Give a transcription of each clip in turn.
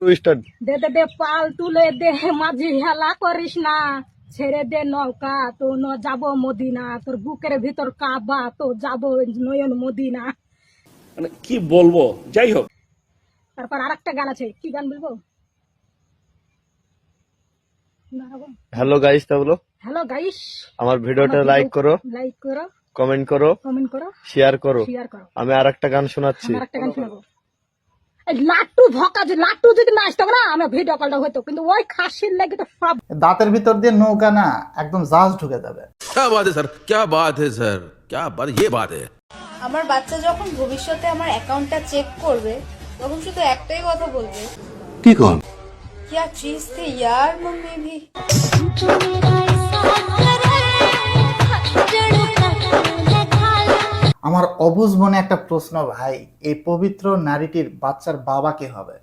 Start. দে দে দে পাল তুলে দে মাঝি হেলা করিস না, ছেড়ে দে নৌকা তো যাব মদিনা, তোর বুকের ভিতর কাবা তো যাব নয়ন মদিনা। মানে কি বলবো, যাই হোক। তারপর আরেকটা গান আছে, কি গান বলবো? হ্যালো গাইস, তা বলো। হ্যালো গাইস, আমার ভিডিওটা লাইক করো, লাইক করো, কমেন্ট করো, কমেন্ট করো, শেয়ার করো। শেয়ার করো। আমি আরেকটা গান শোনাচ্ছি। আমার একটা গান শোনাবো। এই লাট্টু ভকা যে লাট্টু যদি না আসতো না, আমার ভিডিও কলটা হতো, কিন্তু ওই খাসির লাগে তো সব দাঁতের ভিতর দিয়ে নৌকা না একদম জাহাজ ঢুকে যাবে। क्या बात है सर, क्या बात है सर, क्या बात, ये बात है। আমার বাচ্চা যখন ভবিষ্যতে আমার অ্যাকাউন্টটা চেক করবে তখন শুধু একটাই কথা বলবে, की कौन? क्या चीज थी यार मम्मी भी। আমার অবুঝ মনে একটা প্রশ্ন ভাই, এই পবিত্র নারীটির বাচ্চার বাবা কে হবে?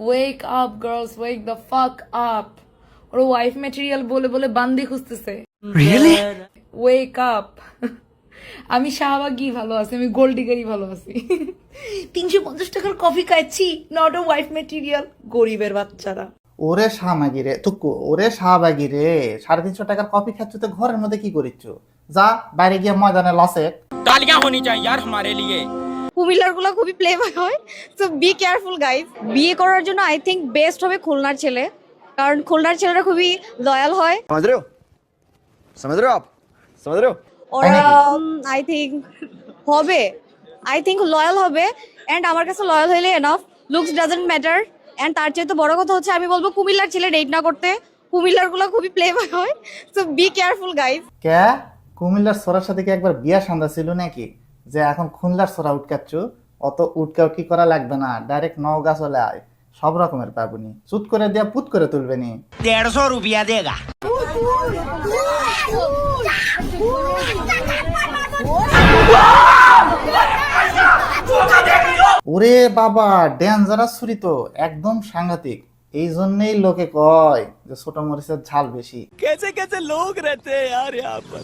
Wake up girls, wake the fuck up. Or wife material বলে বলে বান্দি খুঁজতেছে। Really? Wake up. আমি শাহবাগই ভালো আছি, আমি গোল্ড ডিগারই ভালো আছি। 350 টাকার কফি খাচ্ছি, নট আ ওয়াইফ ম্যাটেরিয়াল। গরিবের বাচ্চারা। ওরে শাহবাগি রে, ওরে শাহবাগি রে, 350 টাকার কফি খাচ্ছ তো ঘরের মধ্যে কি করিচ্ছ? যা বাইরে গিয়ে ময়দানে লসে। तालियां होनी चाहिए यार हमारे लिए। কুমিল্লার গুলো খুবই প্লে বয় হয়, সো বি কেয়ারফুল গাইস। বিয়ে করার জন্য আই থিংক বেস্ট হবে খুলনার ছেলে, কারণ খুলনার ছেলেরা খুবই লয়াল হয়। समझ रहे हो? समझ रहे हो आप? समझ रहे हो? ওরা আই থিংক হবে, আই থিংক লয়াল হবে, এন্ড আমার কাছে লয়াল হইলে enough, looks doesn't matter. And তার চেয়ে তো বড় কথা হচ্ছে আমি বলবো কুমিল্লার ছেলে ডেট না করতে, কুমিল্লার গুলো খুবই প্লে বয় হয়, সো বি কেয়ারফুল গাইস। কে কুমিল্লার সোরার সাথে কি একবার বিয়া সান্দা ছিল নাকি যে এখন খুলনার সোরা উটকাচ্ছ? অত উটকাউটকি করা লাগবে না, ডাইরেক্ট নওগাঁ চলে আয়, সব রকমের পাবনি, চুত করে দিয়া পুত করে তুলবে নি। 150 रुपया देगा। ওরে বাবা, ডেঞ্জারাস ছুরি তো, একদম সাংঘাতিক। এই জন্যই লোকে কয় যে ছোট মরিচের ঝাল বেশি। कैसे कैसे लोग रहते हैं यार यहाँ पर।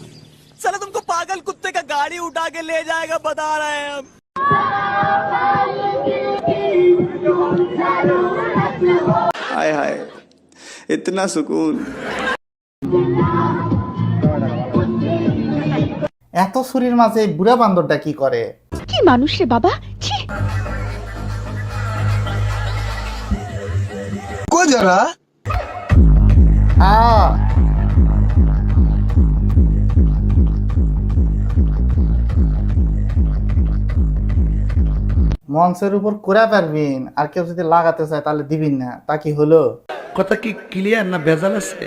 साला तुमको पागल कुत्ते का गाड़ी उठा के ले जाएगा, बता रहे हैं हम। हाय हाय, इतना सुकून। এত ছুরির মাঝে এই বুড়া বান্দরটা কি করে? কি মানুষ রে বাবা, ছি। को जरा আ মঞ্চের উপর করে পারবেন, আর কেউ যদি লাগাতে চায় তাহলে দিবেন না, তা কি হলো? কথা কি ক্লিয়ার না ভেজাল আছে?